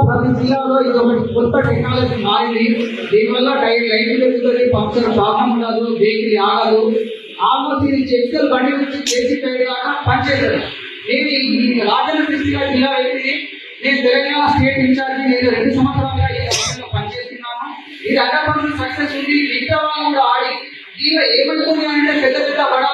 ప్రతి జిల్లాలో ఇది ఒకటి కొత్త టెక్నాలజీ మారింది. దీనివల్ల లైట్ పెరుగుతుంది, పంక్చర్ ప్రాబ్లం ఉండదు, బేకరీ ఆగదు. ఆల్మోస్ట్ ఇది చెక్కలు బండి నుంచి చేసి టైర్ దాకా పనిచేస్తుంది. నేను ఈ రాజన్న సిరిసిల్ల జిల్లా వ్యక్తి, నేను తెలంగాణ స్టేట్ ఇన్ఛార్జి. నేను 2 సంవత్సరాలుగా ఈ రాష్ట్రంలో పనిచేస్తున్నాను. ఇది 100% సక్సెస్ ఉంది. మిగతా వాళ్ళు కూడా ఆడి దీనిలో ఏమనుకుంది అంటే పెద్ద పెద్ద బడా